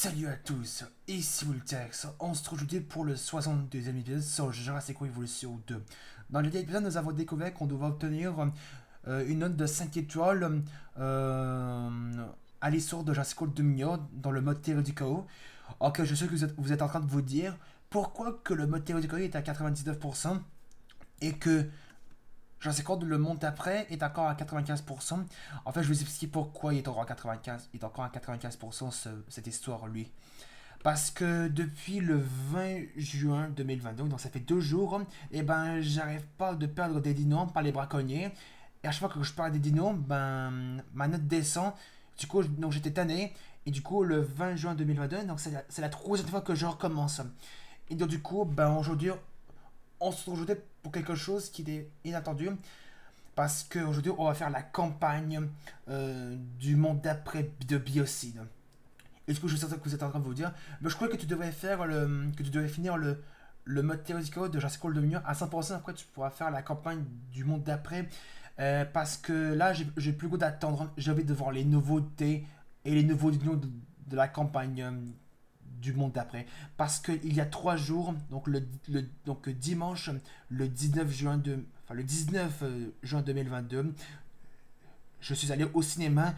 Salut à tous, ici Vultex. On se retrouve aujourd'hui pour le 62e épisode sur Jurassic World Evolution 2. Dans le dernier épisode, nous avons découvert qu'on devait obtenir une note de 5 étoiles à l'histoire de Jurassic World Dominion dans le mode théorie du chaos. Ok, je sais que vous êtes en train de vous dire pourquoi que le mode théorie du chaos est à 99% et que Jurassic World le monde après est encore à 95%. En fait, je vais vous expliquer pourquoi il est encore à 95%, il est encore à 95% cette histoire, lui. Parce que depuis le 20 juin 2022, donc ça fait 2 jours, et ben j'arrive pas de perdre des dinos par les braconniers. Et à chaque fois que je perds des dinos, ben ma note descend. Du coup, donc j'étais tanné. Et du coup, le 20 juin 2022, donc c'est la troisième fois que je recommence. Et donc du coup, ben aujourd'hui, on se retrouve pour quelque chose qui est inattendu. Parce qu'aujourd'hui, on va faire la campagne du monde d'après de Biocide. Et du coup, je sais que vous êtes en train de vous dire, mais je crois que tu devrais que tu devrais finir le mode théorique de Jurassic World Dominion à 100%. Après, tu pourras faire la campagne du monde d'après. Parce que là, j'ai plus le goût d'attendre. J'ai envie de voir les nouveautés et les nouveaux dinos de la campagne du monde d'après. Parce qu'il y a 3 jours, donc dimanche, le 19 juin enfin, le 19 juin 2022, je suis allé au cinéma.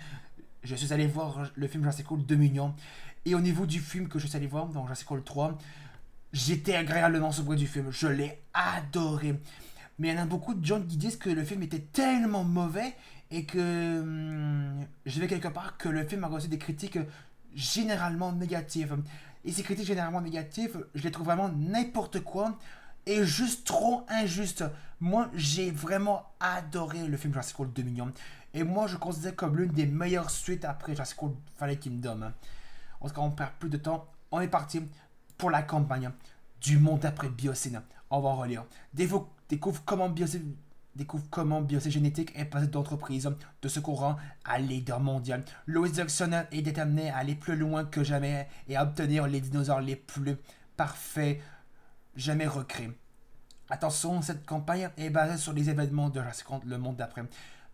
Je suis allé voir le film Jurassic World 2 millions. Et au niveau du film que je suis allé voir, dans Jurassic World 3, j'étais agréablement surpris du film. Je l'ai adoré. Mais il y en a beaucoup de gens qui disent que le film était tellement mauvais et que je vais quelque part que le film a reçu des critiques généralement négatives. Et ces critiques généralement négatives, je les trouve vraiment n'importe quoi et juste trop injuste. Moi, j'ai vraiment adoré le film Jurassic World 2 millions. Et moi, je considère comme l'une des meilleures suites après Jurassic World Fallen Kingdom. En tout cas, on perd plus de temps. On est parti pour la campagne du monde après Biocine. On va relire. Découvre comment Biocine Génétique est passé d'entreprise de secours à leader mondial. Louis Jackson est déterminé à aller plus loin que jamais et à obtenir les dinosaures les plus parfaits jamais recréés. Attention, cette campagne est basée sur les événements de Jurassic World Le Monde d'après.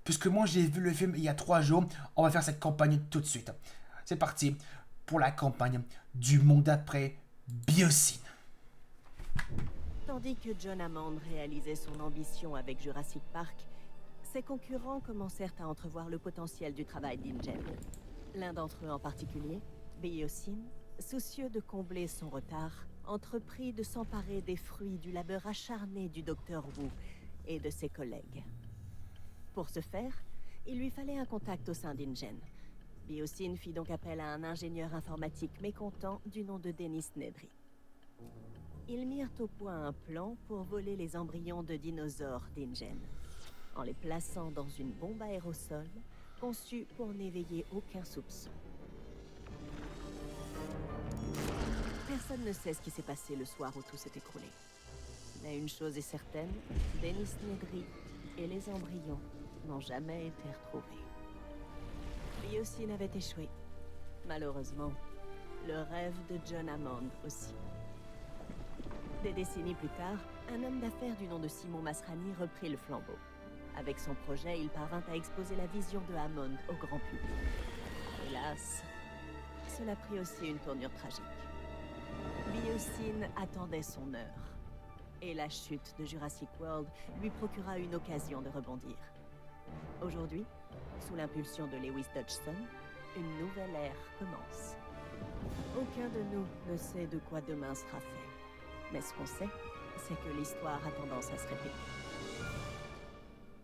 Puisque moi j'ai vu le film il y a 3 jours, on va faire cette campagne tout de suite. C'est parti pour la campagne du monde d'après Biocine. Tandis que John Hammond réalisait son ambition avec Jurassic Park, ses concurrents commencèrent à entrevoir le potentiel du travail d'InGen. L'un d'entre eux en particulier, Biocine, soucieux de combler son retard, entreprit de s'emparer des fruits du labeur acharné du Dr Wu et de ses collègues. Pour ce faire, il lui fallait un contact au sein d'InGen. Biocine fit donc appel à un ingénieur informatique mécontent du nom de Dennis Nedry. Ils mirent au point un plan pour voler les embryons de dinosaures d'InGen, en les plaçant dans une bombe aérosol conçue pour n'éveiller aucun soupçon. Personne ne sait ce qui s'est passé le soir où tout s'est écroulé. Mais une chose est certaine, Dennis Nedry et les embryons n'ont jamais été retrouvés. Biocine avait échoué. Malheureusement, le rêve de John Hammond aussi. Des décennies plus tard, un homme d'affaires du nom de Simon Masrani reprit le flambeau. Avec son projet, il parvint à exposer la vision de Hammond au grand public. Hélas, cela prit aussi une tournure tragique. Biocine attendait son heure. Et la chute de Jurassic World lui procura une occasion de rebondir. Aujourd'hui, sous l'impulsion de Lewis Dodgson, une nouvelle ère commence. Aucun de nous ne sait de quoi demain sera fait. Mais ce qu'on sait, c'est que l'histoire a tendance à se répéter.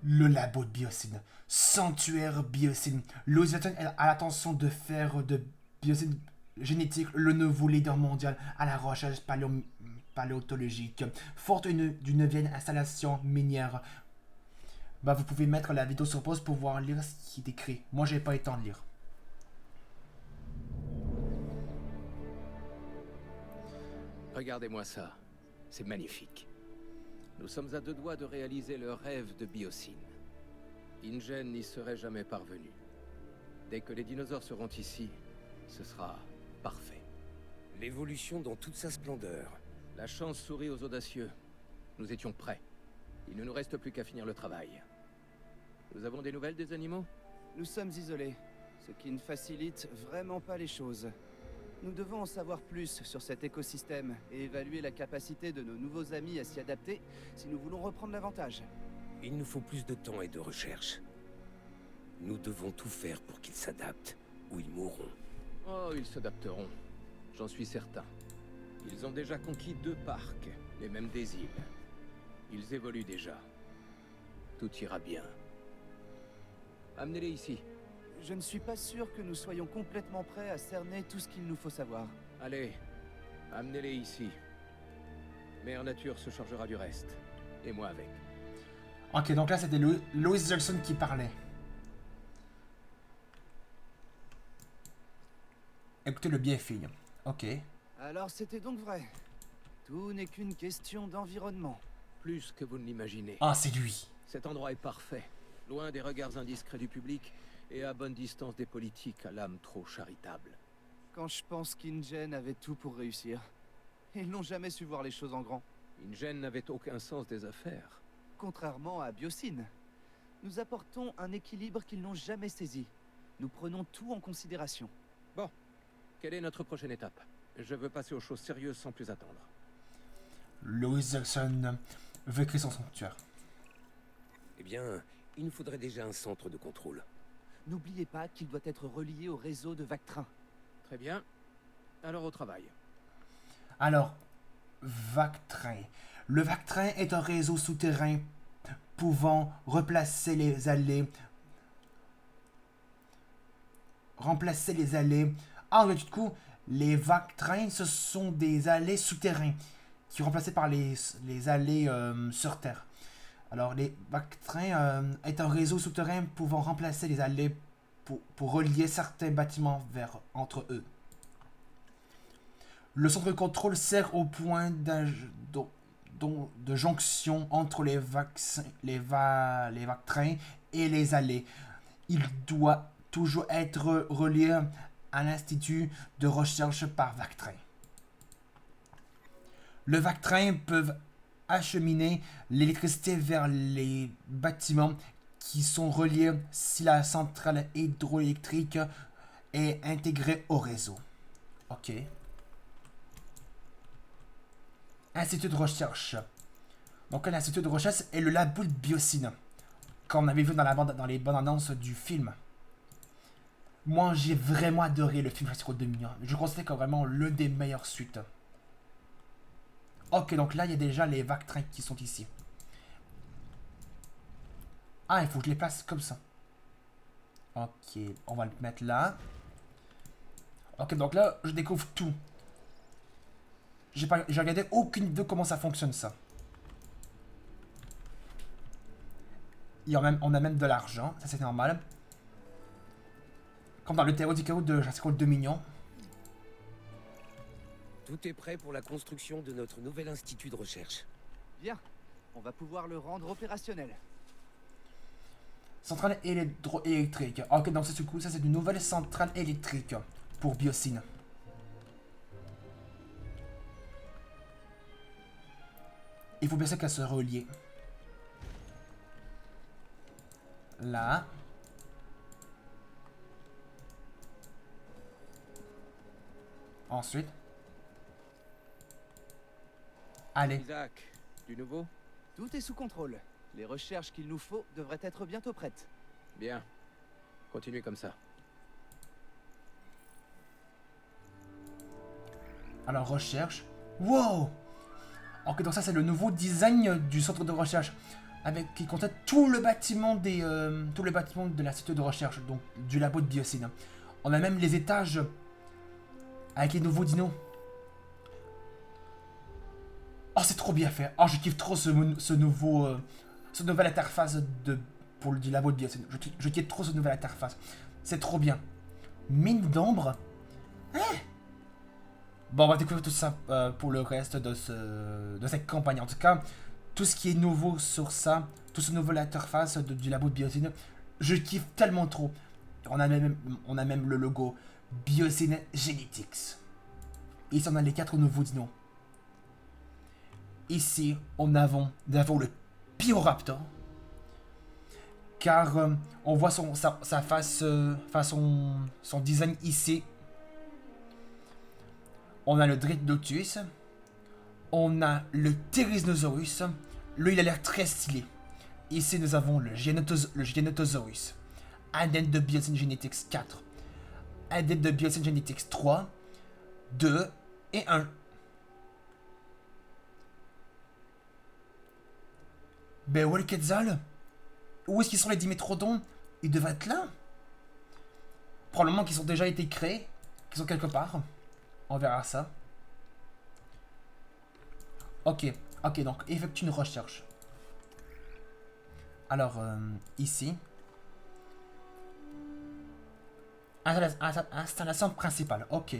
Le labo de Biocine, sanctuaire Biocine. Louis Vuitton a l'intention de faire de Biocine génétique le nouveau leader mondial à la recherche paléontologique. Forte d'une vieille installation minière. Bah, vous pouvez mettre la vidéo sur pause pour pouvoir lire ce qui est écrit. Moi, j'ai pas eu le temps de lire. Regardez-moi ça. C'est magnifique. Nous sommes à 2 doigts de réaliser le rêve de Biocine. InGen n'y serait jamais parvenu. Dès que les dinosaures seront ici, ce sera parfait. L'évolution dans toute sa splendeur. La chance sourit aux audacieux. Nous étions prêts. Il ne nous reste plus qu'à finir le travail. Nous avons des nouvelles des animaux? Nous sommes isolés, ce qui ne facilite vraiment pas les choses. Nous devons en savoir plus sur cet écosystème et évaluer la capacité de nos nouveaux amis à s'y adapter si nous voulons reprendre l'avantage. Il nous faut plus de temps et de recherche. Nous devons tout faire pour qu'ils s'adaptent, ou ils mourront. Oh, ils s'adapteront. J'en suis certain. Ils ont déjà conquis 2 parcs, et même des îles. Ils évoluent déjà. Tout ira bien. Amenez-les ici. Je ne suis pas sûr que nous soyons complètement prêts à cerner tout ce qu'il nous faut savoir. Allez, amenez-les ici. Mère Nature se chargera du reste. Et moi avec. Ok, donc là c'était Lois Jackson qui parlait. Écoutez le bien, fille. Ok. Alors c'était donc vrai. Tout n'est qu'une question d'environnement. Plus que vous ne l'imaginez. Ah, c'est lui. Cet endroit est parfait. Loin des regards indiscrets du public et à bonne distance des politiques à l'âme trop charitable. Quand je pense qu'Ingen avait tout pour réussir. Ils n'ont jamais su voir les choses en grand. Ingen n'avait aucun sens des affaires. Contrairement à Biosyn, nous apportons un équilibre qu'ils n'ont jamais saisi. Nous prenons tout en considération. Bon, quelle est notre prochaine étape? Je veux passer aux choses sérieuses sans plus attendre. Lois Jackson veut créer son sanctuaire. Eh bien, il nous faudrait déjà un centre de contrôle. N'oubliez pas qu'il doit être relié au réseau de Vactrin. Très bien. Alors au travail. Alors, Vactrin. Le Vactrin est un réseau souterrain pouvant remplacer les allées. Ah, du coup, les Vactrins, ce sont des allées souterrains qui sont remplacés par les allées sur Terre. Alors, les Vactrins est un réseau souterrain pouvant remplacer les allées pour relier certains bâtiments entre eux. Le centre de contrôle sert au point de jonction entre les Vactrins et les allées. Il doit toujours être relié à l'institut de recherche par Vactrin. Le Vactrin peuvent acheminer l'électricité vers les bâtiments qui sont reliés si la centrale hydroélectrique est intégrée au réseau. Ok. Institut de recherche. Donc l'institut de recherche est le labo de Biosyn, comme on avait vu dans les bandes annonces du film. Moi, j'ai vraiment adoré le film Jurassic World Dominion. Je considère que vraiment l'une des meilleures suites. Ok, donc là, il y a déjà les Vactrins qui sont ici. Ah, il faut que je les place comme ça. Ok, on va le mettre là. Ok, donc là, je découvre tout. J'ai regardé aucune vidéo comment ça fonctionne, ça. On a même de l'argent, ça c'est normal. Comme dans le terreau du chaos de Jurassic World Dominion. Tout est prêt pour la construction de notre nouvel institut de recherche. Bien, on va pouvoir le rendre opérationnel. Centrale électrique. Ok, donc ça c'est une nouvelle centrale électrique pour Biosyn. Il faut bien sûr qu'elle se relie. Là. Ensuite. Allez. Isaac, du nouveau? Tout est sous contrôle. Les recherches qu'il nous faut devraient être bientôt prêtes. Bien. Continuez comme ça. Alors, recherche. Wow! Ok, donc ça, c'est le nouveau design du centre de recherche. Qui contient tout le bâtiment de l'institut de recherche, donc du labo de Biosyn. On a même les étages avec les nouveaux dinos. Oh, c'est trop bien fait. Oh, je kiffe trop cette nouvelle interface du labo de Biosyn. Je kiffe trop cette nouvelle interface. C'est trop bien. Mine d'ombre. Hein? Bon, on va découvrir tout ça pour le reste de cette campagne. En tout cas, tout ce qui est nouveau sur ça, toute cette nouvelle interface du labo de Biosyn, je kiffe tellement trop. On a même le logo Biosyn Genetics. Ici, on a les 4 nouveaux dinos. Ici, nous avons le Pyroraptor. Car on voit sa face, son design ici. On a le Dread Lotus. On a le Theriznosaurus. Lui, il a l'air très stylé. Ici, nous avons le Giganotosaurus. Adepte de Biosyn Genetics 4. Adepte de Biosyn Genetics 3, 2 et 1. Ben ouais, le Quetzal. Où est-ce qu'ils sont les Dimétrodons? Ils devraient être là. Probablement qu'ils ont déjà été créés. Qu'ils sont quelque part. On verra ça. Ok, donc effectue une recherche. Alors, ici. Installation principale, ok.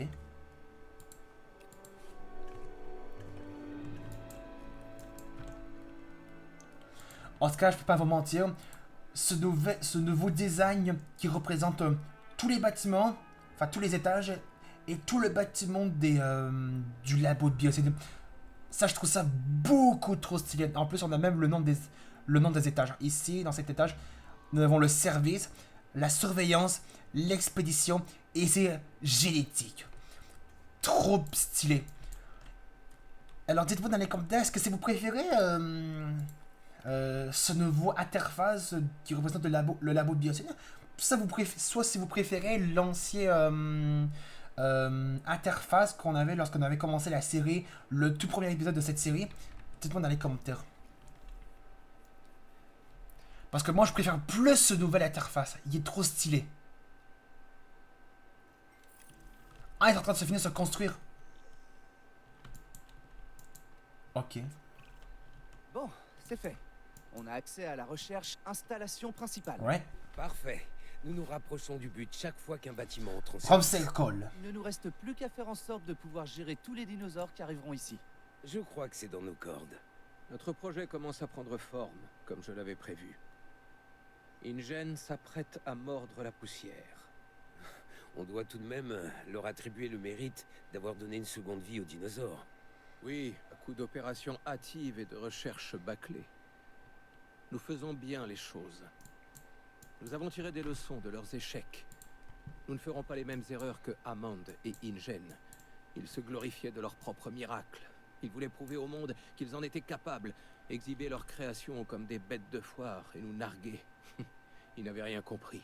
En tout cas, je peux pas vous mentir. Ce nouveau design qui représente tous les bâtiments, enfin tous les étages, et tout le bâtiment du labo de Biosyn. Ça, je trouve ça beaucoup trop stylé. En plus, on a même le nom des étages. Ici, dans cet étage, nous avons le service, la surveillance, l'expédition, et c'est génétique. Trop stylé. Alors, dites-vous dans les commentaires, est-ce que vous préférez ce nouveau interface qui représente le labo de Biosyn? Soit si vous préférez l'ancien interface qu'on avait lorsqu'on avait commencé la série, le tout premier épisode de cette série, dites-moi dans les commentaires. Parce que moi je préfère plus ce nouvel interface, il est trop stylé. Ah, il est en train de se finir de se construire. Ok. Bon, c'est fait. On a accès à la recherche installation principale. Ouais. Parfait. Nous nous rapprochons du but chaque fois qu'un bâtiment entre en From service. Circle. Il ne nous reste plus qu'à faire en sorte de pouvoir gérer tous les dinosaures qui arriveront ici. Je crois que c'est dans nos cordes. Notre projet commence à prendre forme, comme je l'avais prévu. InGen s'apprête à mordre la poussière. On doit tout de même leur attribuer le mérite d'avoir donné une seconde vie aux dinosaures. Oui, à coup d'opérations hâtives et de recherches bâclées. Nous faisons bien les choses. Nous avons tiré des leçons de leurs échecs. Nous ne ferons pas les mêmes erreurs que Hammond et InGen. Ils se glorifiaient de leurs propres miracles. Ils voulaient prouver au monde qu'ils en étaient capables, exhiber leurs créations comme des bêtes de foire et nous narguer. Ils n'avaient rien compris.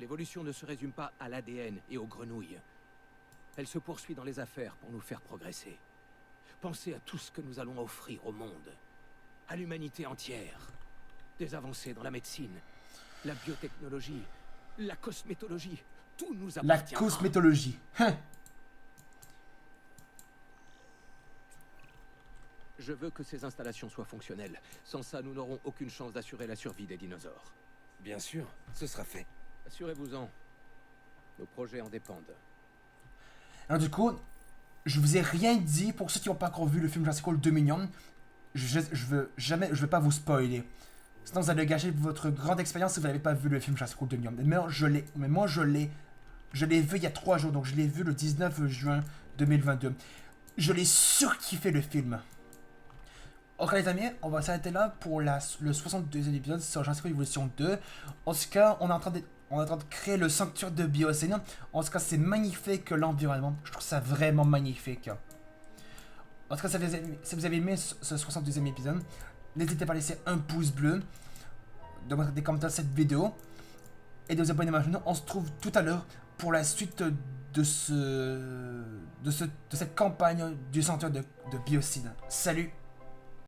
L'évolution ne se résume pas à l'ADN et aux grenouilles. Elle se poursuit dans les affaires pour nous faire progresser. Pensez à tout ce que nous allons offrir au monde, à l'humanité entière. Des avancées dans la médecine, la biotechnologie, la cosmétologie, tout nous La appartiendra. cosmétologie. Je veux que ces installations soient fonctionnelles. Sans ça, nous n'aurons aucune chance d'assurer la survie des dinosaures. Bien sûr, ce sera fait. Assurez-vous-en. Nos projets en dépendent. Alors du coup, je vous ai rien dit pour ceux qui n'ont pas encore vu le film Jurassic World Dominion. Je veux pas vous spoiler. Sinon vous allez gâcher votre grande expérience si vous n'avez pas vu le film Jurassic World Dominion. Mais moi je l'ai vu il y a 3 jours, donc je l'ai vu le 19 juin 2022. Je l'ai surkiffé le film. Ok les amis, on va s'arrêter là pour le 62e épisode sur Jurassic World Evolution 2. En tout cas, on est en train de créer le sanctuaire de Biosyn. En tout cas, c'est magnifique l'environnement. Je trouve ça vraiment magnifique. En tout cas, si vous avez aimé ce 62e épisode, n'hésitez pas à laisser un pouce bleu, de mettre des commentaires sur cette vidéo et de vous abonner à ma chaîne. On se trouve tout à l'heure pour la suite de cette campagne du sanctuaire de Biosyn. Salut!